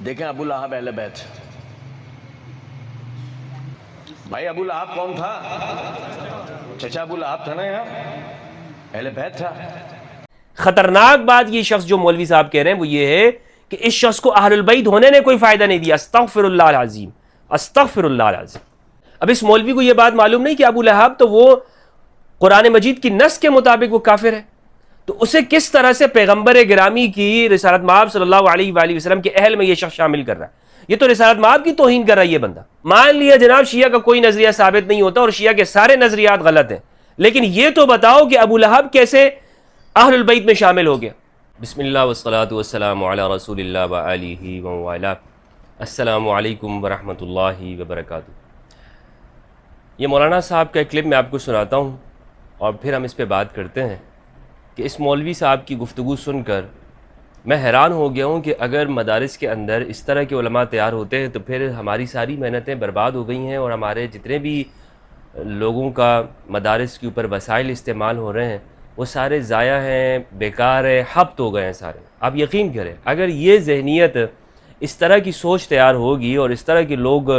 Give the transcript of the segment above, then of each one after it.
دیکھیں ابو لہب اہل بیت. بھائی ابو لہب کون تھا؟ چچا ابو لہب تھا نا، یہاں اہل بیت تھا. خطرناک بات یہ شخص جو مولوی صاحب کہہ رہے ہیں وہ یہ ہے کہ اس شخص کو اہل البیت ہونے نے کوئی فائدہ نہیں دیا. استغفر اللہ العظیم، استغفر اللہ العظیم. اب اس مولوی کو یہ بات معلوم نہیں کہ ابو لہب تو وہ قرآن مجید کی نص کے مطابق وہ کافر ہے، تو اسے کس طرح سے پیغمبر گرامی کی رسالت مآب صلی اللہ علیہ وآلہ وسلم کے اہل میں یہ شخص شامل کر رہا ہے؟ یہ تو رسالت مآب کی توہین کر رہا ہے یہ بندہ. مان لیا جناب شیعہ کا کوئی نظریہ ثابت نہیں ہوتا اور شیعہ کے سارے نظریات غلط ہیں، لیکن یہ تو بتاؤ کہ ابو لہب کیسے اہل البیت میں شامل ہو گیا. بسم اللہ والصلاۃ والسلام علی رسول اللہ وآلہ وآلہ. السلام علیکم ورحمۃ اللہ وبرکاتہ. یہ مولانا صاحب کا ایک کلپ میں آپ کو سناتا ہوں اور پھر ہم اس پہ بات کرتے ہیں کہ اس مولوی صاحب کی گفتگو سن کر میں حیران ہو گیا ہوں کہ اگر مدارس کے اندر اس طرح کے علماء تیار ہوتے ہیں تو پھر ہماری ساری محنتیں برباد ہو گئی ہیں اور ہمارے جتنے بھی لوگوں کا مدارس کے اوپر وسائل استعمال ہو رہے ہیں وہ سارے ضائع ہیں، بیکار ہیں، حبط ہو گئے ہیں سارے. آپ یقین کریں اگر یہ ذہنیت اس طرح کی سوچ تیار ہوگی اور اس طرح کے لوگ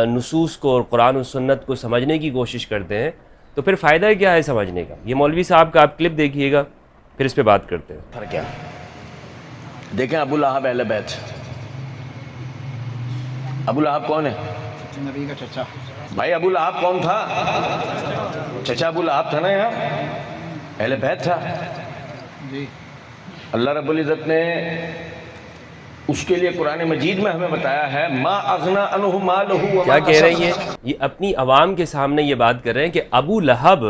نصوص کو اور قرآن و سنت کو سمجھنے کی کوشش کرتے ہیں تو پھر فائدہ کیا ہے سمجھنے کا؟ یہ مولوی صاحب کا آپ کلپ دیکھیے گا پھر اس پہ بات کرتے ہیں. فرق کیا؟ دیکھیں ابو لہب اہل بیت. ابو لہب کون ہے؟ نبی کا چچا. بھائی ابو لہب کون تھا؟ چچا ابو لہب تھا نا، یہاں اہل بیت تھا. جی اللہ رب العزت نے اس کے لیے قرآن مجید میں ہمیں بتایا ہے ما اغنی عنہ مالہ وما کیا کہہ رہے ہیں کسب. یہ اپنی عوام کے سامنے یہ بات کر رہے ہیں کہ ابو لہب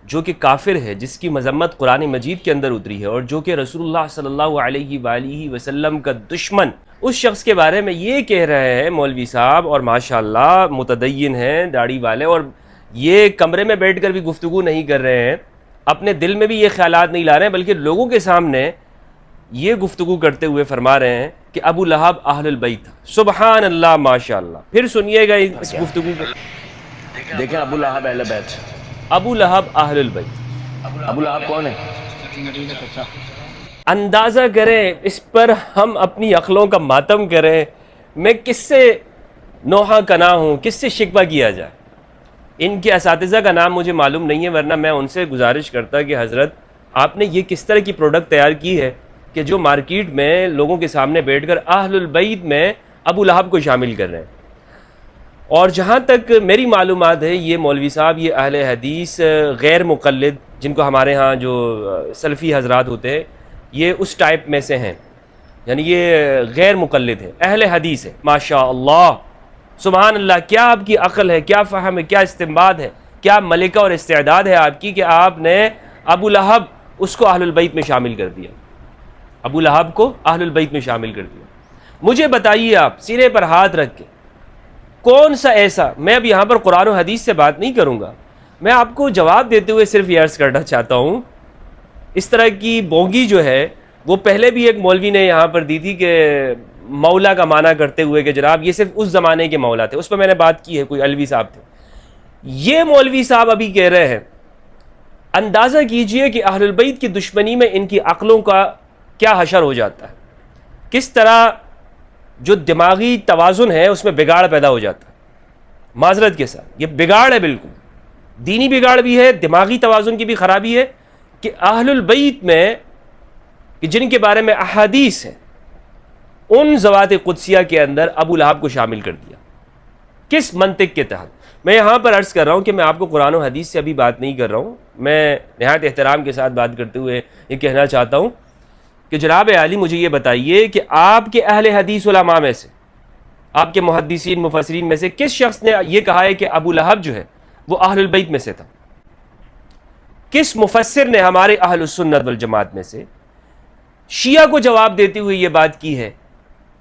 جو کہ کافر ہے، جس کی مذمت قرآن مجید کے اندر اتری ہے اور جو کہ رسول اللہ صلی اللہ علیہ وآلہ وسلم کا دشمن، اس شخص کے بارے میں یہ کہہ رہے ہیں مولوی صاحب، اور ماشاءاللہ متدین ہیں، داڑھی والے، اور یہ کمرے میں بیٹھ کر بھی گفتگو نہیں کر رہے ہیں، اپنے دل میں بھی یہ خیالات نہیں لا رہے ہیں، بلکہ لوگوں کے سامنے یہ گفتگو کرتے ہوئے فرما رہے ہیں کہ ابو لہب اہل البیت تھا. سبحان اللہ، ماشاءاللہ. پھر سنیے گا اس گفتگو کو. دیکھیں ابو لہب اہل بیت. ابو لہب اہل البیت. ابو لہب کون ہے؟ نبی کا چچا. اندازہ کریں اس پر ہم اپنی عقلوں کا ماتم کریں. میں کس سے نوحہ کنا ہوں، کس سے شکوہ کیا جائے؟ ان کے اساتذہ کا نام مجھے معلوم نہیں ہے، ورنہ میں ان سے گزارش کرتا کہ حضرت آپ نے یہ کس طرح کی پروڈکٹ تیار کی ہے کہ جو مارکیٹ میں لوگوں کے سامنے بیٹھ کر اہل البیت میں ابو لہب کو شامل کر رہے ہیں. اور جہاں تک میری معلومات ہے یہ مولوی صاحب یہ اہل حدیث غیر مقلد، جن کو ہمارے ہاں جو سلفی حضرات ہوتے ہیں یہ اس ٹائپ میں سے ہیں، یعنی یہ غیر مقلد ہے، اہل حدیث ہے. ماشاء اللہ، سبحان اللہ. کیا آپ کی عقل ہے، کیا فہم ہے، کیا استنباط ہے، کیا ملکہ اور استعداد ہے آپ کی کہ آپ نے ابو لہب اس کو اہل البیت میں شامل کر دیا، ابو لہب کو اہل البیت میں شامل کر دیا. مجھے بتائیے آپ سینے پر ہاتھ رکھ کے کون سا ایسا، میں اب یہاں پر قرآن و حدیث سے بات نہیں کروں گا، میں آپ کو جواب دیتے ہوئے صرف یہ عرض کرنا چاہتا ہوں. اس طرح کی بونگی جو ہے وہ پہلے بھی ایک مولوی نے یہاں پر دی تھی کہ مولا کا معنی کرتے ہوئے کہ جناب یہ صرف اس زمانے کے مولا تھے، اس پہ میں نے بات کی ہے، کوئی علوی صاحب تھے. یہ مولوی صاحب ابھی کہہ رہے ہیں. اندازہ کیجئے کہ اہل البیت کی دشمنی میں ان کی عقلوں کا کیا حشر ہو جاتا ہے، کس طرح جو دماغی توازن ہے اس میں بگاڑ پیدا ہو جاتا ہے. معذرت کے ساتھ یہ بگاڑ ہے، بالکل دینی بگاڑ بھی ہے، دماغی توازن کی بھی خرابی ہے کہ اہل البیت میں کہ جن کے بارے میں احادیث ہیں ان ذوات قدسیہ کے اندر ابو لہب کو شامل کر دیا. کس منطق کے تحت؟ میں یہاں پر عرض کر رہا ہوں کہ میں آپ کو قرآن و حدیث سے ابھی بات نہیں کر رہا ہوں، میں نہایت احترام کے ساتھ بات کرتے ہوئے یہ کہنا چاہتا ہوں کہ جناب عالی مجھے یہ بتائیے کہ آپ کے اہل حدیث علماء میں سے، آپ کے محدثین مفسرین میں سے کس شخص نے یہ کہا ہے کہ ابو لہب جو ہے وہ اہل البیت میں سے تھا؟ کس مفسر نے ہمارے اہل السنت والجماعت میں سے شیعہ کو جواب دیتے ہوئے یہ بات کی ہے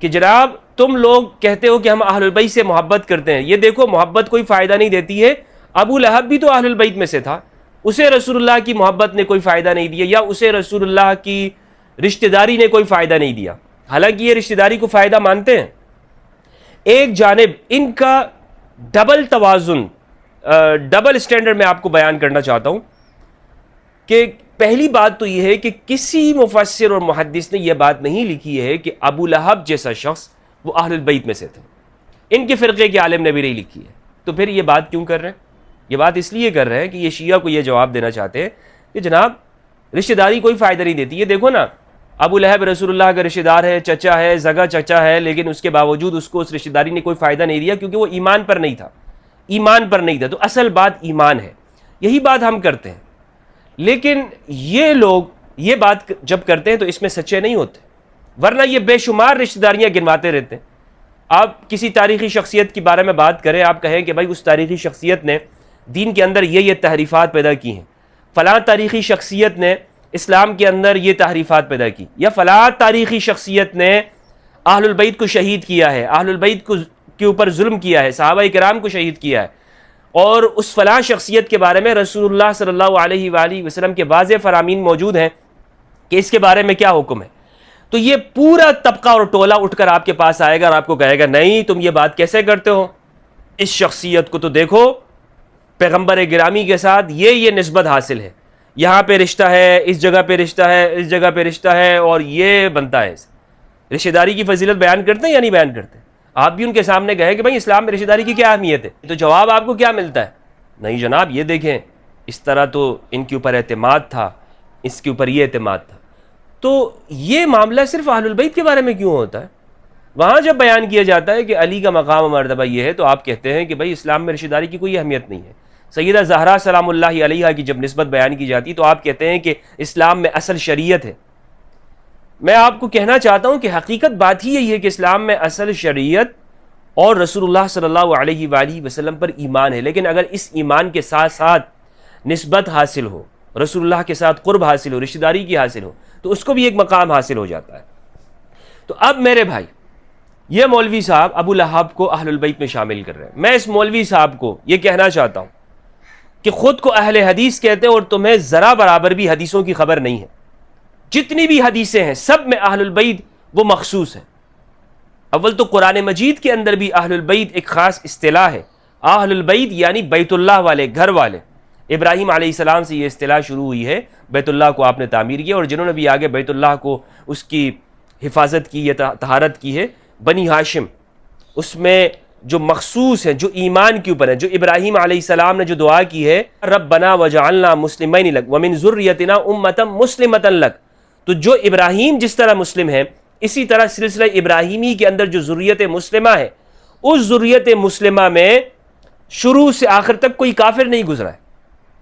کہ جناب تم لوگ کہتے ہو کہ ہم اہل البیت سے محبت کرتے ہیں، یہ دیکھو محبت کوئی فائدہ نہیں دیتی ہے. ابو لہب بھی تو اہل البیت میں سے تھا، اسے رسول اللہ کی محبت نے کوئی فائدہ نہیں دیا، یا اسے رسول اللہ کی رشتہ داری نے کوئی فائدہ نہیں دیا، حالانکہ یہ رشتہ داری کو فائدہ مانتے ہیں. ایک جانب ان کا ڈبل توازن، ڈبل سٹینڈرڈ میں آپ کو بیان کرنا چاہتا ہوں کہ پہلی بات تو یہ ہے کہ کسی مفسر اور محدث نے یہ بات نہیں لکھی ہے کہ ابو لہب جیسا شخص وہ اہل البیت میں سے تھے، ان کے فرقے کے عالم نے بھی نہیں لکھی ہے. تو پھر یہ بات کیوں کر رہے ہیں؟ یہ بات اس لیے کر رہے ہیں کہ یہ شیعہ کو یہ جواب دینا چاہتے ہیں کہ جناب رشتہ داری کوئی فائدہ نہیں دیتی. یہ دیکھو نا، ابو لہب رسول اللہ کا رشتہ دار ہے، چچا ہے، زگا چچا ہے، لیکن اس کے باوجود اس کو اس رشتہ داری نے کوئی فائدہ نہیں دیا کیونکہ وہ ایمان پر نہیں تھا. ایمان پر نہیں تھا. تو اصل بات ایمان ہے. یہی بات ہم کرتے ہیں. لیکن یہ لوگ یہ بات جب کرتے ہیں تو اس میں سچے نہیں ہوتے، ورنہ یہ بے شمار رشتہ داریاں گنواتے رہتے ہیں. آپ کسی تاریخی شخصیت کے بارے میں بات کریں، آپ کہیں کہ بھائی اس تاریخی شخصیت نے دین کے اندر یہ تحریفات پیدا کی ہیں، فلاں تاریخی شخصیت نے اسلام کے اندر یہ تحریفات پیدا کی، یا فلاں تاریخی شخصیت نے اہل البیت کو شہید کیا ہے، اہل البیت کے اوپر ظلم کیا ہے، صحابہ کرام کو شہید کیا ہے، اور اس فلاں شخصیت کے بارے میں رسول اللہ صلی اللہ علیہ وآلہ وسلم کے واضح فرامین موجود ہیں کہ اس کے بارے میں کیا حکم ہے. تو یہ پورا طبقہ اور ٹولہ اٹھ کر آپ کے پاس آئے گا اور آپ کو کہے گا نہیں تم یہ بات کیسے کرتے ہو، اس شخصیت کو تو دیکھو پیغمبر گرامی کے ساتھ یہ نسبت حاصل ہے، یہاں پہ رشتہ ہے، اس جگہ پہ رشتہ ہے، اس جگہ پہ رشتہ ہے، اور یہ بنتا ہے. رشتہ داری کی فضیلت بیان کرتے ہیں یا نہیں بیان کرتے؟ آپ بھی ان کے سامنے کہیں کہ بھائی اسلام میں رشتہ داری کی کیا اہمیت ہے، تو جواب آپ کو کیا ملتا ہے؟ نہیں جناب یہ دیکھیں اس طرح تو ان کے اوپر اعتماد تھا، اس کے اوپر یہ اعتماد تھا. تو یہ معاملہ صرف اہل البیت کے بارے میں کیوں ہوتا ہے؟ وہاں جب بیان کیا جاتا ہے کہ علی کا مقام و مرتبہ یہ ہے تو آپ کہتے ہیں کہ بھائی اسلام میں رشتہ داری کی کوئی اہمیت نہیں ہے. سیدہ زہرا سلام اللہ علیہا کی جب نسبت بیان کی جاتی تو آپ کہتے ہیں کہ اسلام میں اصل شریعت ہے. میں آپ کو کہنا چاہتا ہوں کہ حقیقت بات ہی یہی ہے کہ اسلام میں اصل شریعت اور رسول اللہ صلی اللہ علیہ وآلہ وسلم پر ایمان ہے. لیکن اگر اس ایمان کے ساتھ ساتھ نسبت حاصل ہو، رسول اللہ کے ساتھ قرب حاصل ہو، رشتہ داری کی حاصل ہو، تو اس کو بھی ایک مقام حاصل ہو جاتا ہے. تو اب میرے بھائی یہ مولوی صاحب ابو لہب کو اہل البیت میں شامل کر رہے ہیں. میں اس مولوی صاحب کو یہ کہنا چاہتا ہوں کہ خود کو اہل حدیث کہتے ہیں اور تمہیں ذرا برابر بھی حدیثوں کی خبر نہیں ہے. جتنی بھی حدیثیں ہیں سب میں اہل البیت وہ مخصوص ہیں. اول تو قرآن مجید کے اندر بھی اہل البیت ایک خاص اصطلاح ہے. اہل البیت یعنی بیت اللہ والے، گھر والے. ابراہیم علیہ السلام سے یہ اصطلاح شروع ہوئی ہے، بیت اللہ کو آپ نے تعمیر کیا، اور جنہوں نے بھی آگے بیت اللہ کو اس کی حفاظت کی یا طہارت کی ہے بنی ہاشم. اس میں جو مخصوص ہیں، جو ایمان کے اوپر ہیں، جو ابراہیم علیہ السلام نے جو دعا کی ہے ربنا وجعلنا مسلمین لک ومن ذریتنا امۃ مسلمۃ لک. تو جو ابراہیم جس طرح مسلم ہے اسی طرح سلسلہ ابراہیمی کے اندر جو ذریت مسلمہ ہے، اس ذریت مسلمہ میں شروع سے آخر تک کوئی کافر نہیں گزرا ہے.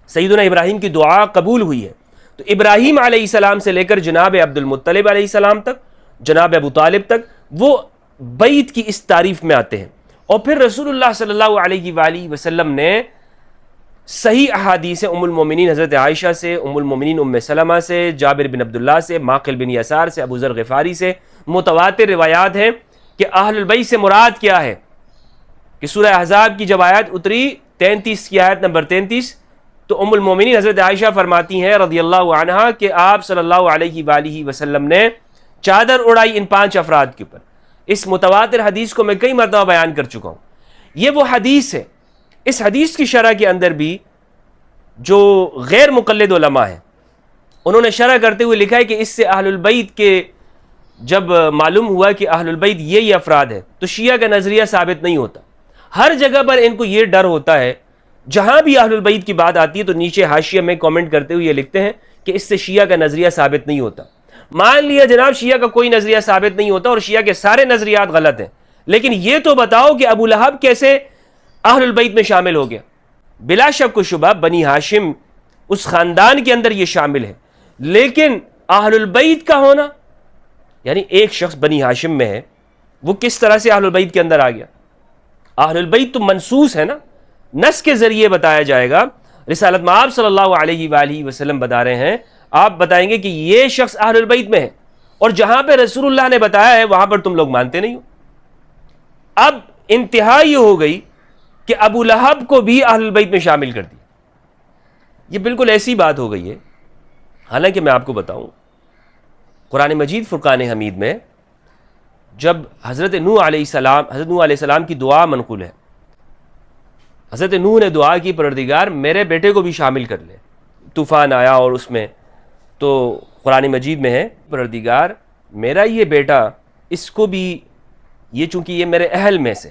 سیدنا ابراہیم کی دعا قبول ہوئی ہے. تو ابراہیم علیہ السلام سے لے کر جناب عبد المطلب علیہ السلام تک، جناب ابو طالب تک، وہ بیت کی اس تعریف میں آتے ہیں. اور پھر رسول اللہ صلی اللہ علیہ وآلہ وسلم نے صحیح احادیث ام المومنین حضرت عائشہ سے، ام المومنین ام سلمہ سے، جابر بن عبداللہ سے، معقل بن یسار سے، ابو ذر غفاری سے متواتر روایات ہیں کہ اہل البیت سے مراد کیا ہے. کہ سورہ احزاب کی جب آیت اتری 33 کی آیت نمبر 33، تو ام المومنین حضرت عائشہ فرماتی ہیں رضی اللہ عنہا کہ آپ صلی اللہ علیہ وآلہ وسلم نے چادر اڑائی ان 5 افراد کے اوپر. اس متواتر حدیث کو میں کئی مرتبہ بیان کر چکا ہوں. یہ وہ حدیث ہے. اس حدیث کی شرح کے اندر بھی جو غیر مقلد علماء ہیں انہوں نے شرح کرتے ہوئے لکھا ہے کہ اس سے اہل البیت کے جب معلوم ہوا کہ اہل البیت یہ افراد ہے تو شیعہ کا نظریہ ثابت نہیں ہوتا. ہر جگہ پر ان کو یہ ڈر ہوتا ہے، جہاں بھی اہل البیت کی بات آتی ہے تو نیچے حاشیہ میں کامنٹ کرتے ہوئے یہ لکھتے ہیں کہ اس سے شیعہ کا نظریہ ثابت نہیں ہوتا. مان لیا جناب شیعہ کا کوئی نظریہ ثابت نہیں ہوتا اور شیعہ کے سارے نظریات غلط ہیں، لیکن یہ تو بتاؤ کہ ابو لہب کیسے اہل البیت میں شامل ہو گیا؟ بلا شک و شبہ بنی ہاشم اس خاندان کے اندر یہ شامل ہے، لیکن اہل البیت کا ہونا، یعنی ایک شخص بنی ہاشم میں ہے، وہ کس طرح سے اہل البیت کے اندر آ گیا؟ اہل البیت تو منصوص ہے نا، نص کے ذریعے بتایا جائے گا. رسالت مآب صلی اللہ علیہ وآلہ وسلم بتا رہے ہیں، آپ بتائیں گے کہ یہ شخص اہل البیت میں ہے، اور جہاں پہ رسول اللہ نے بتایا ہے وہاں پر تم لوگ مانتے نہیں ہو. اب انتہا یہ ہو گئی کہ ابو لہب کو بھی اہل البیت میں شامل کر دیا. یہ بالکل ایسی بات ہو گئی ہے. حالانکہ میں آپ کو بتاؤں قرآن مجید فرقان حمید میں جب حضرت نوح علیہ السلام کی دعا منقول ہے. حضرت نوح نے دعا کی پروردگار میرے بیٹے کو بھی شامل کر لے. طوفان آیا اور اس میں تو قرآن مجید میں ہے پروردگار میرا یہ بیٹا اس کو بھی یہ چونکہ یہ میرے اہل میں سے،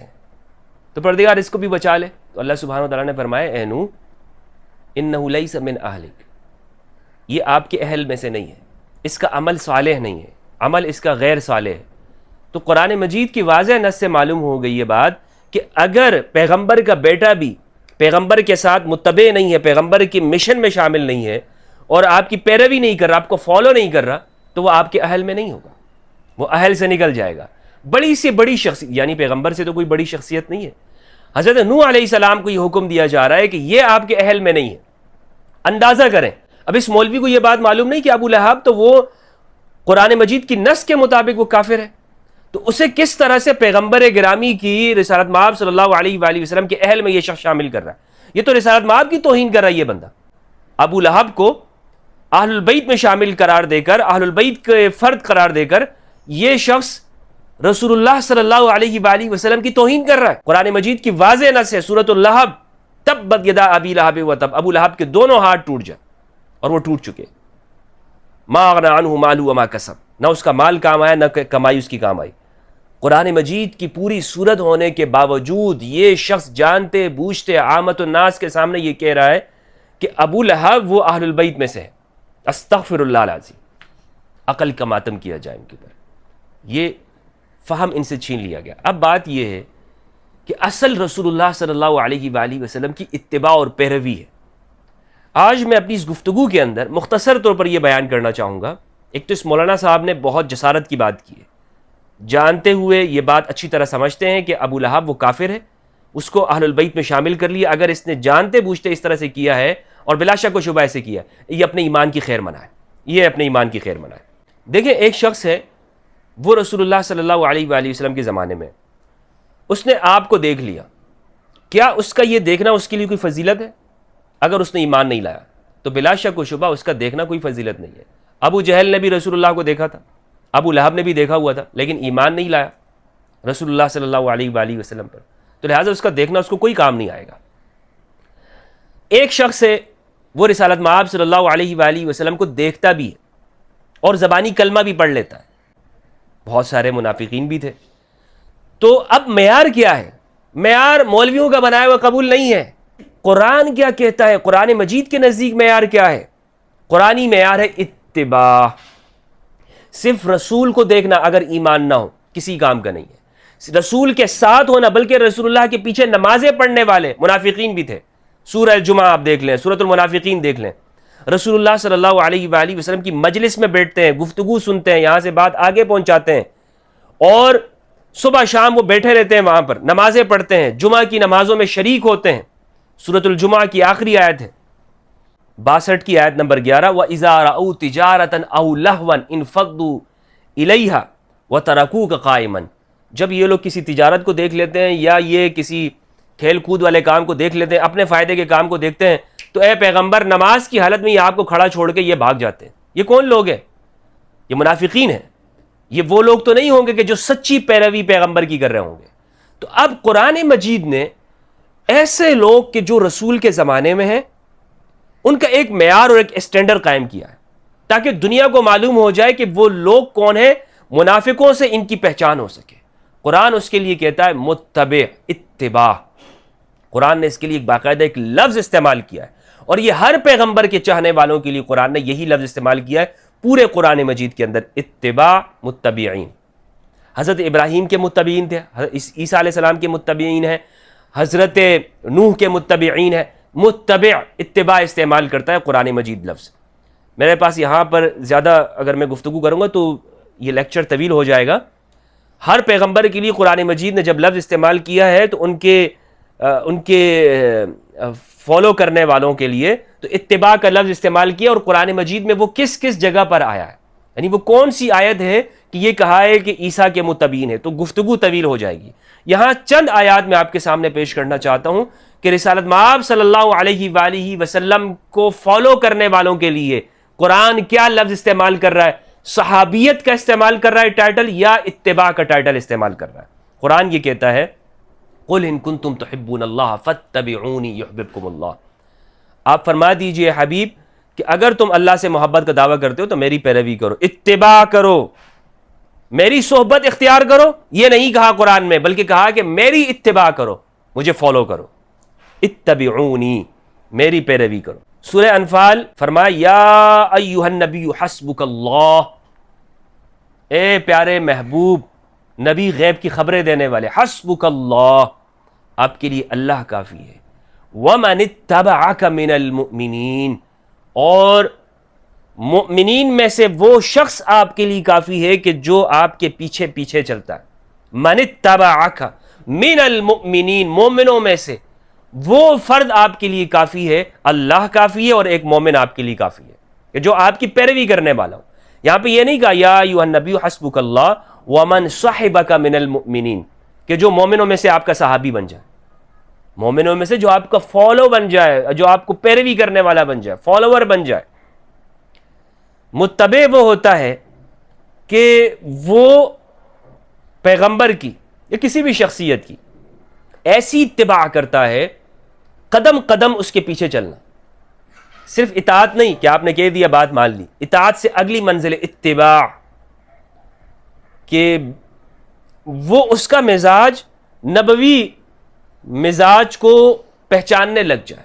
تو پروردگار اس کو بھی بچا لے۔ تو اللہ سبحانہ وتعالیٰ نے فرمایا اے نوح انہ لیس من اہلک، یہ آپ کے اہل میں سے نہیں ہے، اس کا عمل صالح نہیں ہے، عمل اس کا غیر صالح ہے۔ تو قرآن مجید کی واضح نص سے معلوم ہو گئی یہ بات کہ اگر پیغمبر کا بیٹا بھی پیغمبر کے ساتھ متبع نہیں ہے، پیغمبر کی مشن میں شامل نہیں ہے، اور آپ کی پیروی نہیں کر رہا، آپ کو فالو نہیں کر رہا، تو وہ آپ کے اہل میں نہیں ہوگا، وہ اہل سے نکل جائے گا۔ بڑی سے بڑی شخصیت، یعنی پیغمبر سے تو کوئی بڑی شخصیت نہیں ہے، حضرت نوح علیہ السلام کو یہ حکم دیا جا رہا ہے کہ یہ آپ کے اہل میں نہیں ہے۔ اندازہ کریں، اب اس مولوی کو یہ بات معلوم نہیں کہ ابو لہب تو وہ قرآن مجید کی نص کے مطابق وہ کافر ہے، تو اسے کس طرح سے پیغمبر گرامی کی رسالت مآب صلی اللہ علیہ وآلہ وسلم کے اہل میں یہ شخص شامل کر رہا ہے؟ یہ تو رسالت مآب کی توہین کر رہا ہے یہ بندہ۔ ابو لہب کو اہل البیت میں شامل قرار دے کر، اہل البیت کے فرد قرار دے کر، یہ شخص رسول اللہ صلی اللہ علیہ وآلہ وسلم کی توہین کر رہا ہے۔ قرآن مجید کی واضح نص ہے سورۃ اللہب، تبت یدا ابی لہب وتب، ابو لہب کے دونوں ہاتھ ٹوٹ جائے، اور وہ ٹوٹ چکے۔ ما اغنی عنہ مالہ وما کسب، نہ اس کا مال کام آیا نہ کمائی اس کی کام آئی۔ قرآن مجید کی پوری صورت ہونے کے باوجود یہ شخص جانتے بوجھتے عامت الناس کے سامنے یہ کہہ رہا ہے کہ ابو لہب وہ اہل البیت میں سے ہے۔ استغفر اللہ العظیم، عقل کا ماتم کیا جائے ان کے اوپر، یہ فہم ان سے چھین لیا گیا۔ اب بات یہ ہے کہ اصل رسول اللہ صلی اللہ علیہ وآلہ وسلم کی اتباع اور پیروی ہے۔ آج میں اپنی اس گفتگو کے اندر مختصر طور پر یہ بیان کرنا چاہوں گا۔ ایک تو اس مولانا صاحب نے بہت جسارت کی بات کی ہے، جانتے ہوئے یہ بات اچھی طرح سمجھتے ہیں کہ ابو لہب وہ کافر ہے، اس کو اہل البیت میں شامل کر لیا۔ اگر اس نے جانتے بوجھتے اس طرح سے کیا ہے اور بلا شک و شبہ ایسے کیا ہے، یہ اپنے ایمان کی خیر منائے، یہ اپنے ایمان کی خیر منائے۔ دیکھیں، ایک شخص ہے وہ رسول اللہ صلی اللہ علیہ وآلہ وسلم کے زمانے میں، اس نے آپ کو دیکھ لیا، کیا اس کا یہ دیکھنا اس کے لیے کوئی فضیلت ہے؟ اگر اس نے ایمان نہیں لایا تو بلا شک و شبہ اس کا دیکھنا کوئی فضیلت نہیں ہے۔ ابو جہل نے بھی رسول اللہ کو دیکھا تھا، ابو لہب نے بھی دیکھا ہوا تھا، لیکن ایمان نہیں لایا رسول اللہ صلی اللہ علیہ وآلہ وسلم پر، تو لہٰذا اس کا دیکھنا اس کو کوئی کام نہیں آئے گا۔ ایک شخص ہے وہ رسالت مآب صلی اللہ علیہ وآلہ وسلم کو دیکھتا بھی ہے اور زبانی کلمہ بھی پڑھ لیتا ہے، بہت سارے منافقین بھی تھے۔ تو اب معیار کیا ہے؟ معیار مولویوں کا بنایا ہوا قبول نہیں ہے۔ قرآن کیا کہتا ہے؟ قرآن مجید کے نزدیک معیار کیا ہے؟ قرآنی معیار ہے اتباع۔ صرف رسول کو دیکھنا اگر ایمان نہ ہو کسی کام کا نہیں ہے۔ رسول کے ساتھ ہونا، بلکہ رسول اللہ کے پیچھے نمازیں پڑھنے والے منافقین بھی تھے۔ سورہ الجمعہ آپ دیکھ لیں، سورۃ المنافقین دیکھ لیں، رسول اللہ صلی اللہ علیہ وآلہ وسلم کی مجلس میں بیٹھتے ہیں، گفتگو سنتے ہیں، یہاں سے بات آگے پہنچاتے ہیں، اور صبح شام وہ بیٹھے رہتے ہیں وہاں پر، نمازیں پڑھتے ہیں، جمعہ کی نمازوں میں شریک ہوتے ہیں۔ سورۃ الجمعہ کی آخری آیت ہے 62 کی آیت نمبر 11، وَإِذَا رَأَوْا تِجَارَةً أَوْ لَهْوًا انفضوا إِلَيْهَا وَتَرَكُوكَ قَائِمًا۔ جب یہ لوگ کسی تجارت کو دیکھ لیتے ہیں یا یہ کسی کھیل کود والے کام کو دیکھ لیتے ہیں، اپنے فائدے کے کام کو دیکھتے ہیں، تو اے پیغمبر نماز کی حالت میں یہ آپ کو کھڑا چھوڑ کے یہ بھاگ جاتے ہیں۔ یہ کون لوگ ہیں؟ یہ منافقین ہیں۔ یہ وہ لوگ تو نہیں ہوں گے کہ جو سچی پیروی پیغمبر کی کر رہے ہوں گے۔ تو اب قرآن مجید نے ایسے لوگ کہ جو رسول کے زمانے میں ہیں، ان کا ایک معیار اور ایک اسٹینڈرڈ قائم کیا ہے، تاکہ دنیا کو معلوم ہو جائے کہ وہ لوگ کون ہیں، منافقوں سے ان کی پہچان ہو سکے۔ قرآن اس کے لیے کہتا ہے متبع، اتباع۔ قرآن نے اس کے لیے ایک باقاعدہ ایک لفظ استعمال کیا ہے، اور یہ ہر پیغمبر کے چاہنے والوں کے لیے قرآن نے یہی لفظ استعمال کیا ہے پورے قرآن مجید کے اندر، اتباع، متبعین۔ حضرت ابراہیم کے متبعین تھے، عیسیٰ علیہ السلام کے متبعین ہیں، حضرت نوح کے متبعین ہیں۔ متبع، اتباع استعمال کرتا ہے قرآن مجید لفظ۔ میرے پاس یہاں پر زیادہ اگر میں گفتگو کروں گا تو یہ لیکچر طویل ہو جائے گا۔ ہر پیغمبر کے لیے قرآن مجید نے جب لفظ استعمال کیا ہے تو ان کے فالو کرنے والوں کے لیے تو اتباع کا لفظ استعمال کیا، اور قرآن مجید میں وہ کس کس جگہ پر آیا ہے، یعنی وہ کون سی آیت ہے کہ یہ کہا ہے کہ عیسیٰ کے متبعین ہے، تو گفتگو طویل ہو جائے گی۔ یہاں چند آیات میں آپ کے سامنے پیش کرنا چاہتا ہوں کہ رسالت مآب صلی اللہ علیہ وآلہ وسلم کو فالو کرنے والوں کے لیے قرآن کیا لفظ استعمال کر رہا ہے، صحابیت کا استعمال کر رہا ہے ٹائٹل، یا اتباع کا ٹائٹل استعمال کر رہا ہے۔ قرآن یہ کہتا ہے قُلْ إِن كُنتُمْ تُحِبُّونَ اللَّهَ فَاتَّبِعُونِي يُحْبِبْكُمُ اللَّهُ، آپ فرما دیجئے حبیب کہ اگر تم اللہ سے محبت کا دعویٰ کرتے ہو تو میری پیروی کرو، اتباع کرو، میری صحبت اختیار کرو یہ نہیں کہا قرآن میں، بلکہ کہا کہ میری اتباع کرو، مجھے فالو کرو، اتبعونی، میری پیروی کرو۔ سورہ انفال فرمایا یا ایھا النبی حسبک اللہ، اے پیارے محبوب نبی غیب کی خبریں دینے والے، حسبک اللہ، آپ کے لیے اللہ کافی ہے، ومن اتبعک من المؤمنین، اور مؤمنین میں سے وہ شخص آپ کے لیے کافی ہے کہ جو آپ کے پیچھے پیچھے چلتا ہے۔ من اتبعک من المؤمنین، مومنوں میں سے وہ فرد آپ کے لیے کافی ہے، اللہ کافی ہے اور ایک مومن آپ کے لیے کافی ہے کہ جو آپ کی پیروی کرنے والا ہو۔ یہاں پہ یہ نہیں کہا یا ایھا النبی حسبک اللہ ومن صحبک من المؤمنین، کہ جو مومنوں میں سے آپ کا صحابی بن جائے، مومنوں میں سے جو آپ کا فالو بن جائے، جو آپ کو پیروی کرنے والا بن جائے، فالوور بن جائے۔ متبع وہ ہوتا ہے کہ وہ پیغمبر کی یا کسی بھی شخصیت کی ایسی اتباع کرتا ہے، قدم قدم اس کے پیچھے چلنا، صرف اطاعت نہیں کہ آپ نے کہہ دیا بات مان لی، اطاعت سے اگلی منزل اتباع، کہ وہ اس کا مزاج نبوی مزاج کو پہچاننے لگ جائے،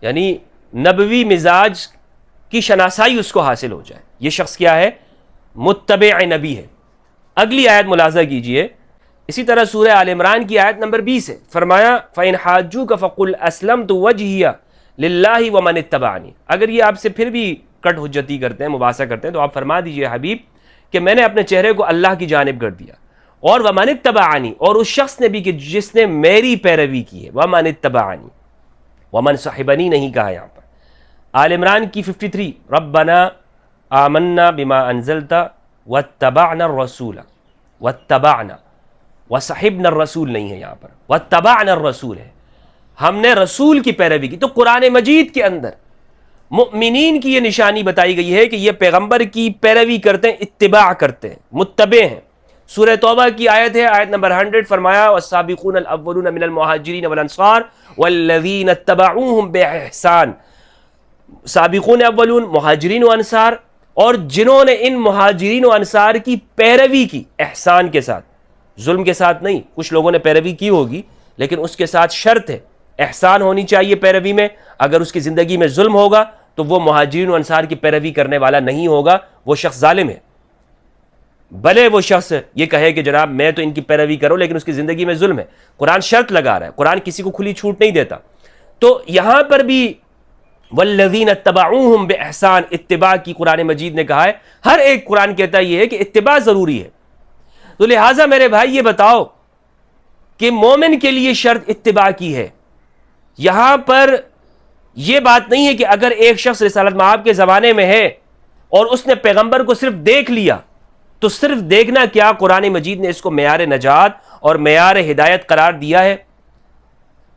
یعنی نبوی مزاج کی شناسائی اس کو حاصل ہو جائے۔ یہ شخص کیا ہے؟ متبع نبی ہے۔ اگلی آیت ملاحظہ کیجئے، اسی طرح سورہ آل عمران کی آیت نمبر 20 ہے، فرمایا فَإِنْ حَاجُّوكَ فَقُلْ أَسْلَمْتُ وَجْهِيَ لِلَّهِ وَمَنِ اتَّبَعَنِي۔ اگر یہ آپ سے پھر بھی کٹ حجتی کرتے ہیں، مباحثہ کرتے ہیں، تو آپ فرما دیجئے حبیب کہ میں نے اپنے چہرے کو اللہ کی جانب کر دیا، اور وَمَنِ اتَّبَعَنِي، اور اس شخص نے بھی کہ جس نے میری پیروی کی ہے، وَمَنِ اتَّبَعَنِي، وَمَنْ صَحِبَنِي نہیں کہا یہاں پر۔ آل عمران کی 53، ربنا آمنا بما انزلت واتبعنا الرسول، واتبعنا، وصحبنا الرسول نہیں ہے یہاں پر، واتبعنا الرسول ہے، ہم نے رسول کی پیروی کی۔ تو قرآن مجید کے اندر مؤمنین کی یہ نشانی بتائی گئی ہے کہ یہ پیغمبر کی پیروی کرتے ہیں، اتباع کرتے ہیں، متبع ہیں۔ سورہ توبہ کی آیت ہے، آیت نمبر 100، فرمایا والسابقون الاولون من المہاجرین والانصار والذین اتبعوہم بإحسان، سابقون اولون مہاجرین و انصار، اور جنہوں نے ان مہاجرین و انصار کی پیروی کی احسان کے ساتھ، ظلم کے ساتھ نہیں۔ کچھ لوگوں نے پیروی کی ہوگی لیکن اس کے ساتھ شرط ہے، احسان ہونی چاہیے پیروی میں۔ اگر اس کی زندگی میں ظلم ہوگا تو وہ مہاجرین و انصار کی پیروی کرنے والا نہیں ہوگا، وہ شخص ظالم ہے۔ بھلے وہ شخص یہ کہے کہ جناب میں تو ان کی پیروی کروں، لیکن اس کی زندگی میں ظلم ہے، قرآن شرط لگا رہا ہے، قرآن کسی کو کھلی چھوٹ نہیں دیتا۔ تو یہاں پر بھی والذین اتبعوہم باحسان، اتباع کی قرآن مجید نے کہا ہے۔ ہر ایک قرآن کہتا یہ ہے کہ اتباع ضروری ہے۔ تو لہٰذا میرے بھائی یہ بتاؤ کہ مومن کے لیے شرط اتباع کی ہے۔ یہاں پر یہ بات نہیں ہے کہ اگر ایک شخص رسالت مآب کے زمانے میں ہے اور اس نے پیغمبر کو صرف دیکھ لیا، تو صرف دیکھنا کیا، قرآن مجید نے اس کو معیار نجات اور معیار ہدایت قرار دیا ہے؟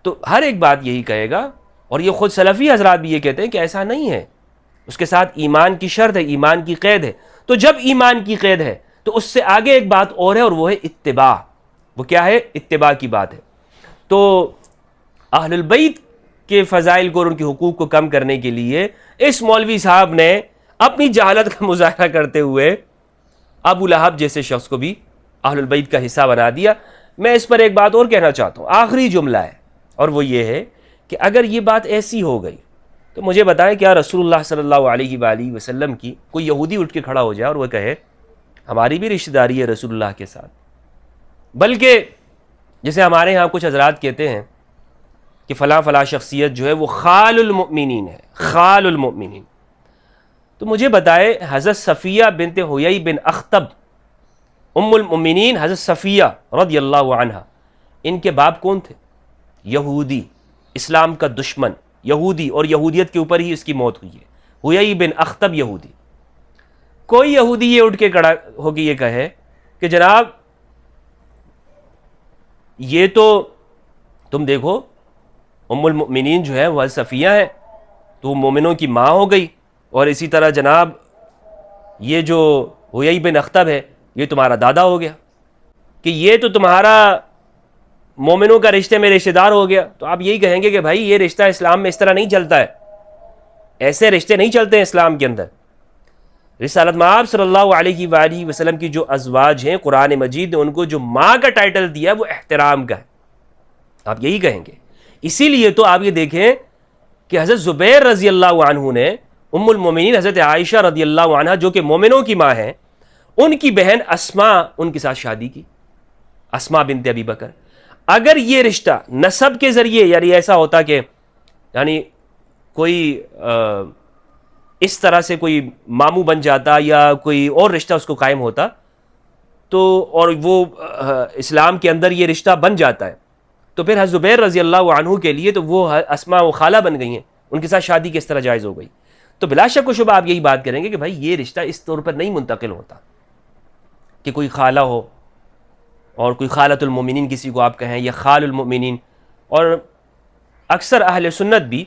تو ہر ایک بات یہی کہے گا، اور یہ خود سلفی حضرات بھی یہ کہتے ہیں کہ ایسا نہیں ہے، اس کے ساتھ ایمان کی شرط ہے، ایمان کی قید ہے۔ تو جب ایمان کی قید ہے تو اس سے آگے ایک بات اور ہے، اور وہ ہے اتباع۔ وہ کیا ہے؟ اتباع کی بات ہے۔ تو اہل البیت کے فضائل کو اور ان کے حقوق کو کم کرنے کے لیے اس مولوی صاحب نے اپنی جہالت کا مظاہرہ کرتے ہوئے ابو لہب جیسے شخص کو بھی اہل البیت کا حصہ بنا دیا۔ میں اس پر ایک بات اور کہنا چاہتا ہوں، آخری جملہ ہے، اور وہ یہ ہے کہ اگر یہ بات ایسی ہو گئی تو مجھے بتائیں کیا رسول اللہ صلی اللہ علیہ وآلہ وسلم کی کوئی یہودی اٹھ کے کھڑا ہو جائے اور وہ کہے ہماری بھی رشتہ داری ہے رسول اللہ کے ساتھ؟ بلکہ جیسے ہمارے ہاں کچھ حضرات کہتے ہیں کہ فلاں فلاں شخصیت جو ہے وہ خال المؤمنین ہے، خال المؤمنین، تو مجھے بتائے حضرت صفیہ بنت حیی بن اخطب ام المؤمنین، حضرت صفیہ رضی اللہ عنہ، ان کے باپ کون تھے؟ یہودی، اسلام کا دشمن یہودی، اور یہودیت کے اوپر ہی اس کی موت ہوئی ہے۔ حیی بن اخطب یہودی۔ کوئی یہودی یہ اٹھ کے کھڑا ہو کے یہ کہے کہ جناب یہ تو تم دیکھو ام المؤمنین جو ہے وہ صفیہ ہے، تو وہ مومنوں کی ماں ہو گئی، اور اسی طرح جناب یہ جو حیی بن اخطب ہے یہ تمہارا دادا ہو گیا، کہ یہ تو تمہارا مومنوں کا رشتے میں رشتہ دار ہو گیا۔ تو آپ یہی کہیں گے کہ بھائی یہ رشتہ اسلام میں اس طرح نہیں چلتا ہے، ایسے رشتے نہیں چلتے ہیں اسلام کے اندر۔ رسالت مآب صلی اللہ علیہ وآلہ وسلم کی جو ازواج ہیں قرآن مجید نے ان کو جو ماں کا ٹائٹل دیا وہ احترام کا ہے، آپ یہی کہیں گے۔ اسی لیے تو آپ یہ دیکھیں کہ حضرت زبیر رضی اللہ عنہ نے ام المومنین حضرت عائشہ رضی اللہ عنہ جو کہ مومنوں کی ماں ہیں، ان کی بہن اسماء ان کے ساتھ شادی کی، اسماء بنت ابی بکر۔ اگر یہ رشتہ نسب کے ذریعے یعنی ایسا ہوتا کہ یعنی کوئی اس طرح سے کوئی ماموں بن جاتا یا کوئی اور رشتہ اس کو قائم ہوتا تو اور وہ اسلام کے اندر یہ رشتہ بن جاتا ہے تو پھر حضرت زبیر رضی اللہ عنہ کے لیے تو وہ اسماء و خالہ بن گئی ہیں، ان کے ساتھ شادی کس طرح جائز ہو گئی؟ تو بلا شک و شبہ آپ یہی بات کریں گے کہ بھائی یہ رشتہ اس طور پر نہیں منتقل ہوتا کہ کوئی خالہ ہو اور کوئی خالۃ المومنین کسی کو آپ کہیں یا خال المؤمنین۔ اور اکثر اہل سنت بھی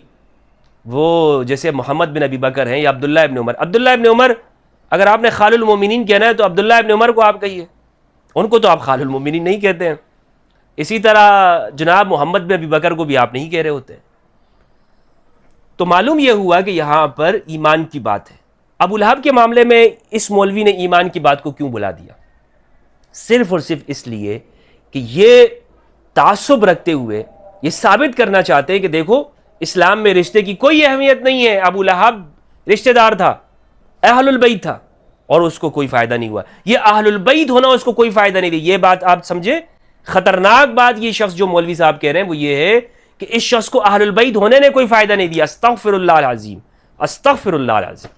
وہ جیسے محمد بن ابی بکر ہیں یا عبداللہ ابن عمر اگر آپ نے خال المومنین کہنا ہے تو عبداللہ ابن عمر کو آپ کہیے، ان کو تو آپ خال المومنین نہیں کہتے ہیں۔ اسی طرح جناب محمد بن ابی بکر کو بھی آپ نہیں کہہ رہے ہوتے۔ تو معلوم یہ ہوا کہ یہاں پر ایمان کی بات ہے۔ ابو لہب کے معاملے میں اس مولوی نے ایمان کی بات کو کیوں بلا دیا؟ صرف اور صرف اس لیے کہ یہ تعصب رکھتے ہوئے یہ ثابت کرنا چاہتے ہیں کہ دیکھو اسلام میں رشتے کی کوئی اہمیت نہیں ہے، ابو لہب رشتہ دار تھا، اہل البیت تھا اور اس کو کوئی فائدہ نہیں ہوا، یہ اہل البیت ہونا اس کو کوئی فائدہ نہیں دی۔ یہ بات آپ سمجھے، خطرناک بات یہ شخص جو مولوی صاحب کہہ رہے ہیں وہ یہ ہے کہ اس شخص کو اہل البیت ہونے نے کوئی فائدہ نہیں دیا۔ استغفر اللہ العظیم، استغفر اللہ العظیم۔